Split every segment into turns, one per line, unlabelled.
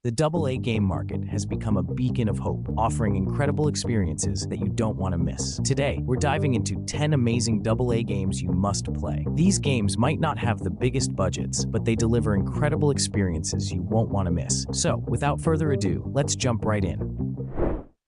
The AA game market has become a beacon of hope, offering incredible experiences that you don't want to miss. Today, we're diving into 10 amazing AA games you must play. These games might not have the biggest budgets, but they deliver incredible experiences you won't want to miss. So, without further ado, let's jump right in.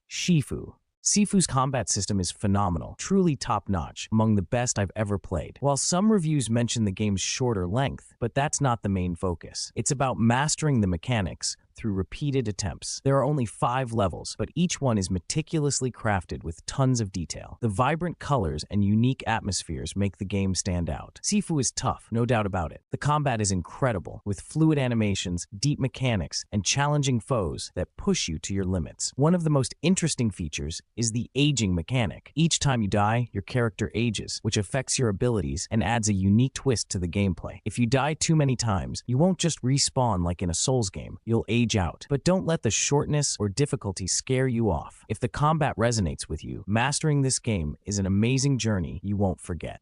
Sifu. Sifu's combat system is phenomenal, truly top-notch, among the best I've ever played. While some reviews mention the game's shorter length, but that's not the main focus. It's about mastering the mechanics through repeated attempts. There are only 5 levels, but each one is meticulously crafted with tons of detail. The vibrant colors and unique atmospheres make the game stand out. Sifu is tough, no doubt about it. The combat is incredible, with fluid animations, deep mechanics, and challenging foes that push you to your limits. One of the most interesting features is the aging mechanic. Each time you die, your character ages, which affects your abilities and adds a unique twist to the gameplay. If you die too many times, you won't just respawn like in a Souls game, you'll age out. But don't let the shortness or difficulty scare you off. If the combat resonates with you, mastering this game is an amazing journey you won't forget.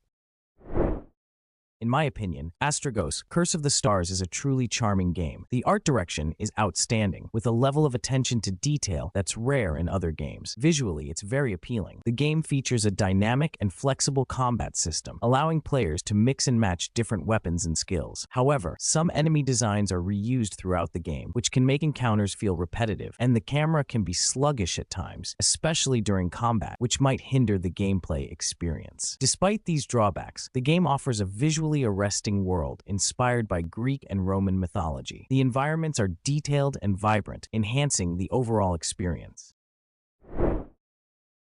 In my opinion, Asterigos, Curse of the Stars is a truly charming game. The art direction is outstanding, with a level of attention to detail that's rare in other games. Visually, it's very appealing. The game features a dynamic and flexible combat system, allowing players to mix and match different weapons and skills. However, some enemy designs are reused throughout the game, which can make encounters feel repetitive, and the camera can be sluggish at times, especially during combat, which might hinder the gameplay experience. Despite these drawbacks, the game offers a visually arresting world inspired by Greek and Roman mythology. The environments are detailed and vibrant, enhancing the overall experience.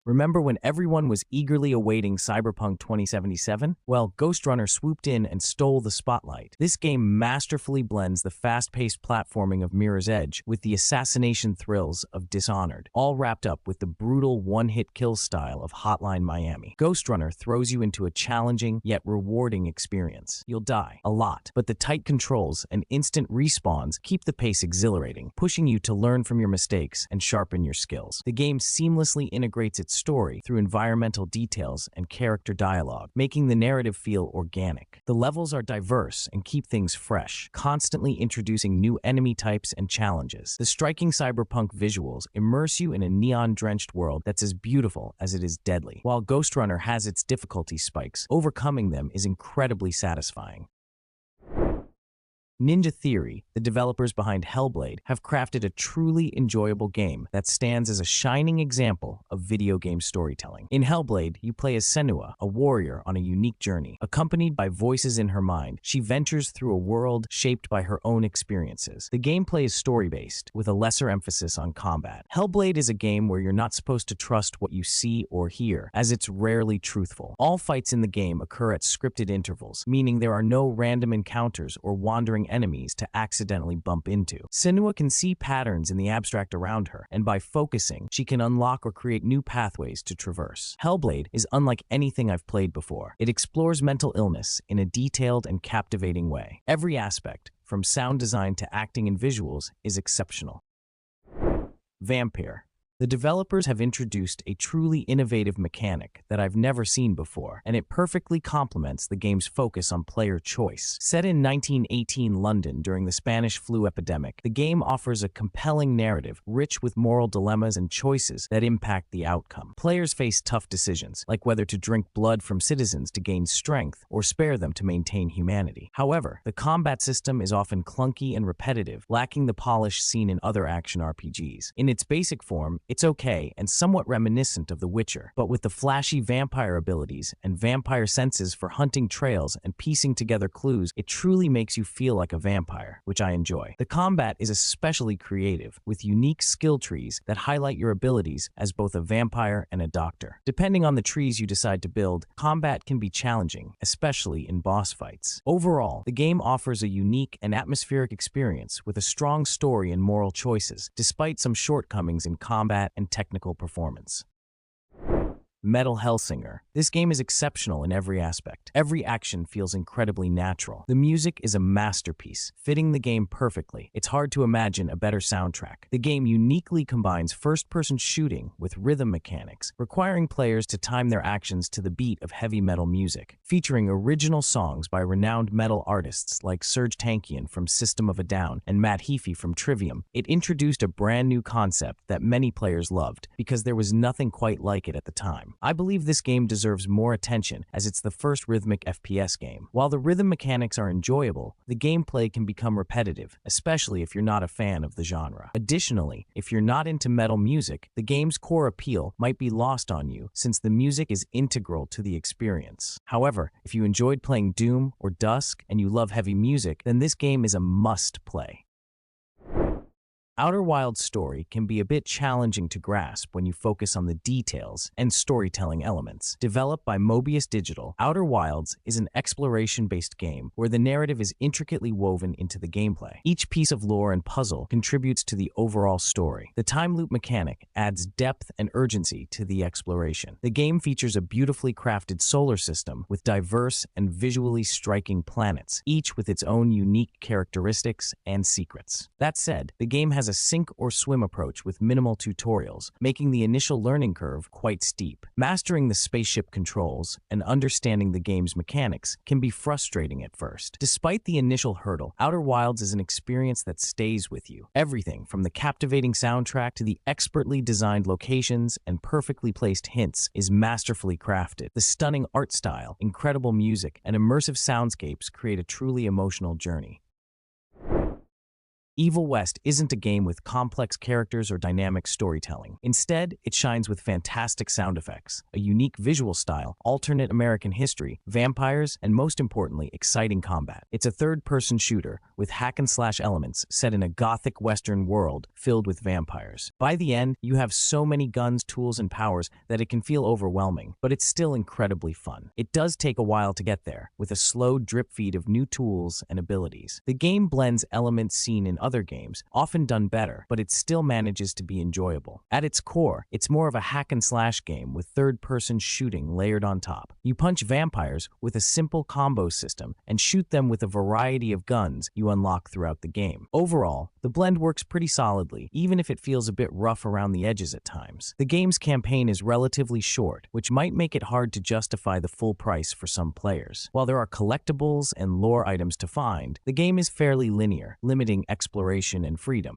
Remember when everyone was eagerly awaiting Cyberpunk 2077? Well, Ghostrunner swooped in and stole the spotlight. This game masterfully blends the fast-paced platforming of Mirror's Edge with the assassination thrills of Dishonored, all wrapped up with the brutal one-hit kill style of Hotline Miami. Ghostrunner throws you into a challenging yet rewarding experience. You'll die, a lot, but the tight controls and instant respawns keep the pace exhilarating, pushing you to learn from your mistakes and sharpen your skills. The game seamlessly integrates its story through environmental details and character dialogue, making the narrative feel organic. The levels are diverse and keep things fresh, constantly introducing new enemy types and challenges. The striking cyberpunk visuals immerse you in a neon-drenched world that's as beautiful as it is deadly. While Ghostrunner has its difficulty spikes, overcoming them is incredibly satisfying. Ninja Theory, the developers behind Hellblade, have crafted a truly enjoyable game that stands as a shining example of video game storytelling. In Hellblade, you play as Senua, a warrior on a unique journey. Accompanied by voices in her mind, she ventures through a world shaped by her own experiences. The gameplay is story-based, with a lesser emphasis on combat. Hellblade is a game where you're not supposed to trust what you see or hear, as it's rarely truthful. All fights in the game occur at scripted intervals, meaning there are no random encounters or wandering enemies to accidentally bump into. Senua can see patterns in the abstract around her, and by focusing, she can unlock or create new pathways to traverse. Hellblade is unlike anything I've played before. It explores mental illness in a detailed and captivating way. Every aspect, from sound design to acting and visuals, is exceptional. Vampyr. The developers have introduced a truly innovative mechanic that I've never seen before, and it perfectly complements the game's focus on player choice. Set in 1918 London during the Spanish flu epidemic, the game offers a compelling narrative, rich with moral dilemmas and choices that impact the outcome. Players face tough decisions, like whether to drink blood from citizens to gain strength or spare them to maintain humanity. However, the combat system is often clunky and repetitive, lacking the polish seen in other action RPGs. In its basic form, it's okay and somewhat reminiscent of The Witcher, but with the flashy vampire abilities and vampire senses for hunting trails and piecing together clues, it truly makes you feel like a vampire, which I enjoy. The combat is especially creative, with unique skill trees that highlight your abilities as both a vampire and a doctor. Depending on the trees you decide to build, combat can be challenging, especially in boss fights. Overall, the game offers a unique and atmospheric experience with a strong story and moral choices, despite some shortcomings in combat and technical performance. Metal Hellsinger. This game is exceptional in every aspect. Every action feels incredibly natural. The music is a masterpiece, fitting the game perfectly. It's hard to imagine a better soundtrack. The game uniquely combines first-person shooting with rhythm mechanics, requiring players to time their actions to the beat of heavy metal music. Featuring original songs by renowned metal artists like Serj Tankian from System of a Down and Matt Heafy from Trivium, it introduced a brand new concept that many players loved because there was nothing quite like it at the time. I believe this game deserves more attention as it's the first rhythmic FPS game. While the rhythm mechanics are enjoyable, the gameplay can become repetitive, especially if you're not a fan of the genre. Additionally, if you're not into metal music, the game's core appeal might be lost on you since the music is integral to the experience. However, if you enjoyed playing Doom or Dusk and you love heavy music, then this game is a must-play. Outer Wilds' story can be a bit challenging to grasp when you focus on the details and storytelling elements. Developed by Mobius Digital, Outer Wilds is an exploration-based game where the narrative is intricately woven into the gameplay. Each piece of lore and puzzle contributes to the overall story. The time loop mechanic adds depth and urgency to the exploration. The game features a beautifully crafted solar system with diverse and visually striking planets, each with its own unique characteristics and secrets. That said, the game has a sink or swim approach with minimal tutorials, making the initial learning curve quite steep. Mastering the spaceship controls and understanding the game's mechanics can be frustrating at first. Despite the initial hurdle, Outer Wilds is an experience that stays with you. Everything from the captivating soundtrack to the expertly designed locations and perfectly placed hints is masterfully crafted. The stunning art style, incredible music, and immersive soundscapes create a truly emotional journey. Evil West isn't a game with complex characters or dynamic storytelling. Instead, it shines with fantastic sound effects, a unique visual style, alternate American history, vampires, and most importantly, exciting combat. It's a third-person shooter with hack-and-slash elements set in a gothic Western world filled with vampires. By the end, you have so many guns, tools, and powers that it can feel overwhelming, but it's still incredibly fun. It does take a while to get there, with a slow drip feed of new tools and abilities. The game blends elements seen in other games, often done better, but it still manages to be enjoyable. At its core, it's more of a hack-and-slash game with third-person shooting layered on top. You punch vampires with a simple combo system and shoot them with a variety of guns you unlock throughout the game. Overall, the blend works pretty solidly, even if it feels a bit rough around the edges at times. The game's campaign is relatively short, which might make it hard to justify the full price for some players. While there are collectibles and lore items to find, the game is fairly linear, limiting exploration and freedom.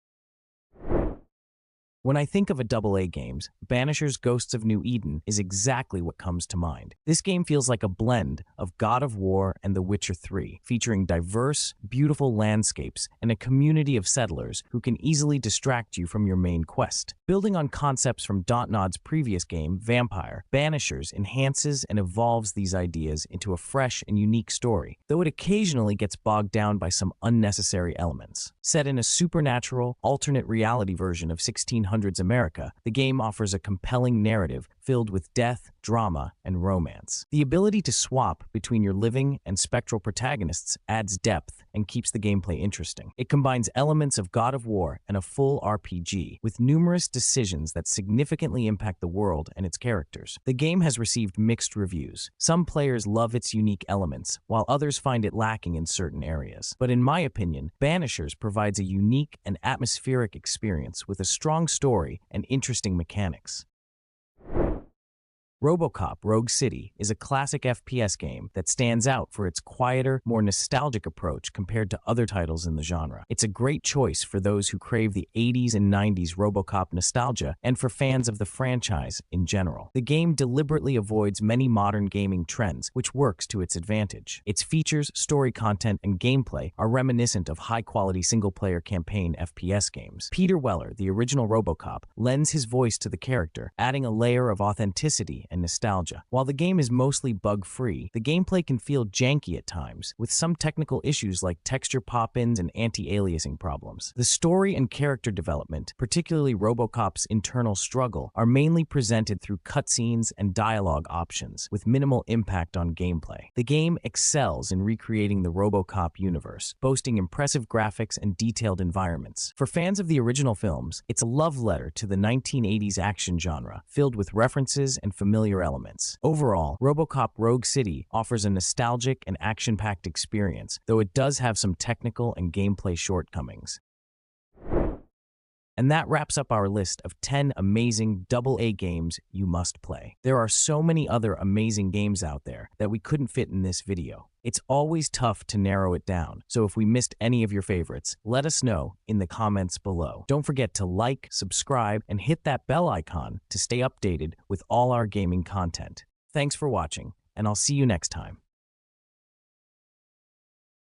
When I think of AA games, Banishers' Ghosts of New Eden is exactly what comes to mind. This game feels like a blend of God of War and The Witcher 3, featuring diverse, beautiful landscapes and a community of settlers who can easily distract you from your main quest. Building on concepts from Dontnod's previous game, Vampyr, Banishers enhances and evolves these ideas into a fresh and unique story, though it occasionally gets bogged down by some unnecessary elements. Set in a supernatural, alternate reality version of 1600s America, the game offers a compelling narrative filled with death, drama, and romance. The ability to swap between your living and spectral protagonists adds depth and keeps the gameplay interesting. It combines elements of God of War and a full RPG, with numerous decisions that significantly impact the world and its characters. The game has received mixed reviews. Some players love its unique elements, while others find it lacking in certain areas. But in my opinion, Banishers provides a unique and atmospheric experience with a strong story and interesting mechanics. RoboCop Rogue City is a classic FPS game that stands out for its quieter, more nostalgic approach compared to other titles in the genre. It's a great choice for those who crave the 80s and 90s RoboCop nostalgia and for fans of the franchise in general. The game deliberately avoids many modern gaming trends, which works to its advantage. Its features, story content, and gameplay are reminiscent of high-quality single-player campaign FPS games. Peter Weller, the original RoboCop, lends his voice to the character, adding a layer of authenticity and nostalgia. While the game is mostly bug-free, the gameplay can feel janky at times, with some technical issues like texture pop-ins and anti-aliasing problems. The story and character development, particularly RoboCop's internal struggle, are mainly presented through cutscenes and dialogue options, with minimal impact on gameplay. The game excels in recreating the RoboCop universe, boasting impressive graphics and detailed environments. For fans of the original films, it's a love letter to the 1980s action genre, filled with references and familiar familiar elements. Overall, RoboCop Rogue City offers a nostalgic and action-packed experience, though it does have some technical and gameplay shortcomings. And that wraps up our list of 10 amazing AA games you must play. There are so many other amazing games out there that we couldn't fit in this video. It's always tough to narrow it down, so if we missed any of your favorites, let us know in the comments below. Don't forget to like, subscribe, and hit that bell icon to stay updated with all our gaming content. Thanks for watching, and I'll see you next time.